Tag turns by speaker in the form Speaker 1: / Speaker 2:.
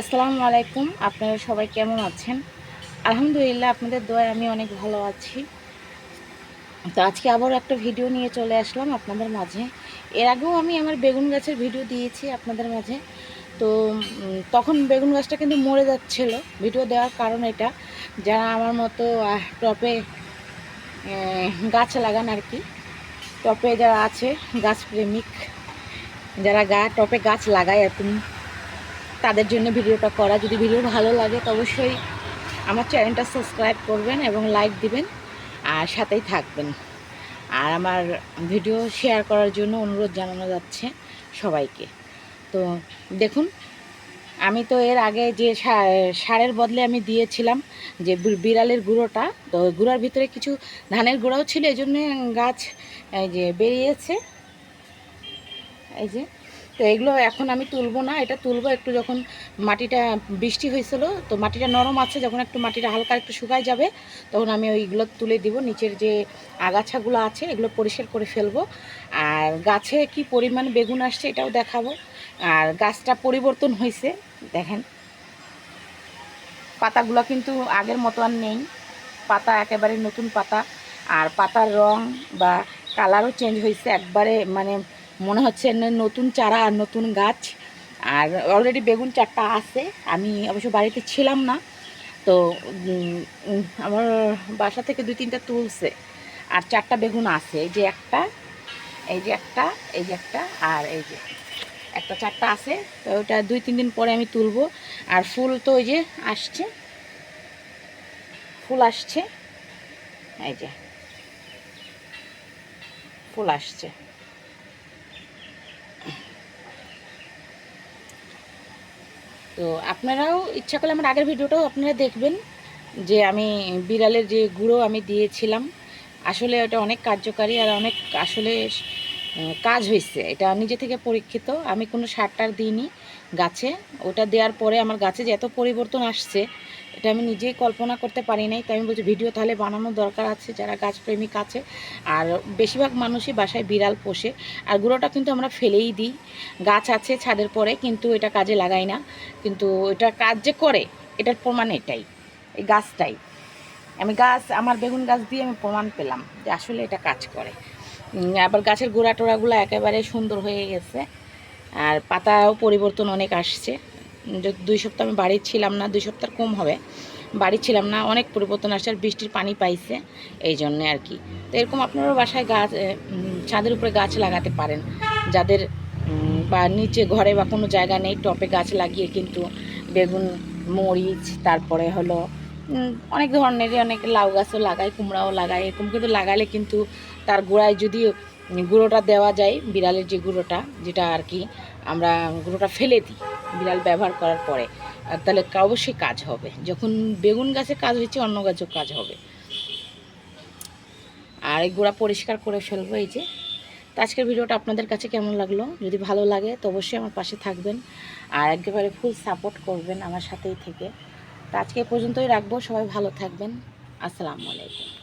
Speaker 1: আসসালামু আলাইকুম। আপনারা সবাই কেমন আছেন? আলহামদুলিল্লাহ, আপনাদের দোয়ায় আমি অনেক ভালো আছি। তো আজকে আবারও একটা ভিডিও নিয়ে চলে আসলাম আপনাদের মাঝে। এর আগেও আমি আমার বেগুন গাছের ভিডিও দিয়েছি আপনাদের মাঝে। তো তখন বেগুন গাছটা কিন্তু মরে যাচ্ছিল। ভিডিও দেওয়ার কারণ এটা, যারা আমার মতো টবে গাছ লাগান আর কি, টবে যারা আছে গাছপ্রেমিক, যারা টবে গাছ লাগায় এরকম, তাদের জন্য ভিডিওটা করা। যদি ভিডিও ভালো লাগে তো অবশ্যই আমার চ্যানেলটা সাবস্ক্রাইব করবেন এবং লাইক দিবেন আর সাথেই থাকবেন। আর আমার ভিডিও শেয়ার করার জন্য অনুরোধ জানানো যাচ্ছে সবাইকে। তো দেখুন, আমি তো এর আগে যে সারের বদলে আমি দিয়েছিলাম যে বিড়ালের গুঁড়োটা, তো গুঁড়ার ভিতরে কিছু ধানের গুঁড়াও ছিল, এই জন্যে গাছ এই যে বেরিয়েছে, এই যে। তো এগুলো এখন আমি তুলবো না, এটা তুলবো একটু যখন মাটিটা বৃষ্টি হয়েছিল, তো মাটিটা নরম আছে, যখন একটু মাটিটা হালকা একটু শুকায় যাবে তখন আমি ওইগুলো তুলে দিব। নিচের যে আগাছাগুলো আছে এগুলো পরিষ্কার করে ফেলবো। আর গাছে কি পরিমাণ বেগুন আসছে এটাও দেখাবো। আর গাছটা পরিবর্তন হয়েছে, দেখেন পাতাগুলো কিন্তু আগের মতো আর নেই, পাতা একেবারে নতুন পাতা। আর পাতার রং বা কালারও চেঞ্জ হয়েছে একবারে, মানে মনে হচ্ছে নতুন চারা আর নতুন গাছ। আর অলরেডি বেগুন 4টা আছে, আমি অবশ্য বাড়িতে ছিলাম না, তো আমার বাসা থেকে 2-3টা তুলছে। আর 4টা বেগুন আছে, এই যে একটা, এই যে একটা, এই যে একটা, আর এই যে একটা, 4টা আছে। তো ওটা 2-3 দিন পরে আমি তুলবো। আর ফুল তো ওই যে আসছে, ফুল আসছে, এই যে ফুল আসছে। তো আপনারাও ইচ্ছা করলে আমার আগের ভিডিওটাও আপনারা দেখবেন, যে আমি বিড়ালের যে গুঁড়ো আমি দিয়েছিলাম, আসলে ওটা অনেক কার্যকারী আর অনেক আসলে কাজ হয়েছে। এটা নিজে থেকে পরীক্ষিত, আমি কোনো সার টার দিইনি গাছে। ওটা দেওয়ার পরে আমার গাছে যে এত পরিবর্তন আসছে এটা আমি নিজেই কল্পনা করতে পারি নাই। তাই আমি বলছি ভিডিও তাহলে বানানো দরকার আছে, যারা গাছপ্রেমিক আছে। আর বেশিরভাগ মানুষই বাসায় বিড়াল পোষে। আর গুঁড়োটা কিন্তু আমরা ফেলেই দিই, গাছ আছে ছাদের পরে, কিন্তু এটা কাজে লাগাই না। কিন্তু এটা কাজ যে করে এটার প্রমাণ এটাই, এই গাছটাই। আমি আমার বেগুন গাছ দিয়ে আমি প্রমাণ পেলাম যে আসলে এটা কাজ করে। আবার গাছের গোড়া টোড়াগুলো একেবারে সুন্দর হয়ে গেছে। আর পাতাও পরিবর্তন অনেক আসছে। 2 সপ্তাহ আমি বাড়ি ছিলাম না, 2 সপ্তাহ কম হবে, বাড়ি ছিলাম না, অনেক পরিবর্তন আসছে। আর বৃষ্টির পানি পাইছে এই জন্যে আর কি। তো এরকম আপনারাও বাসায় গাছ, ছাদের উপরে গাছ লাগাতে পারেন, যাদের বা নিচে ঘরে বা কোনো জায়গা নেই, টপে গাছ লাগিয়ে কিন্তু বেগুন, মরিচ, তারপরে হলো অনেক ধরনেরই, অনেক লাউ গাছও লাগায়, কুমড়াও লাগায়, এরকম কিন্তু লাগালে কিন্তু তার গোড়ায় যদি গুঁড়োটা দেওয়া যায়, বিড়ালের যে গুঁড়োটা, যেটা আর কি আমরা গুঁড়োটা ফেলে দিই বিড়াল ব্যবহার করার পরে, তাহলে অবশ্যই কাজ হবে। যখন বেগুন গাছে কাজ হয়েছে অন্য গাছেও কাজ হবে। আর এই গোড়া পরিষ্কার করে ফেলবো, এই যে। তো আজকের ভিডিওটা আপনাদের কাছে কেমন লাগলো? যদি ভালো লাগে তো অবশ্যই আমার পাশে থাকবেন আর একেবারে ফুল সাপোর্ট করবেন আমার সাথেই থেকে। তো আজকে এই পর্যন্তই রাখবো, সবাই ভালো থাকবেন। আসসালামু আলাইকুম।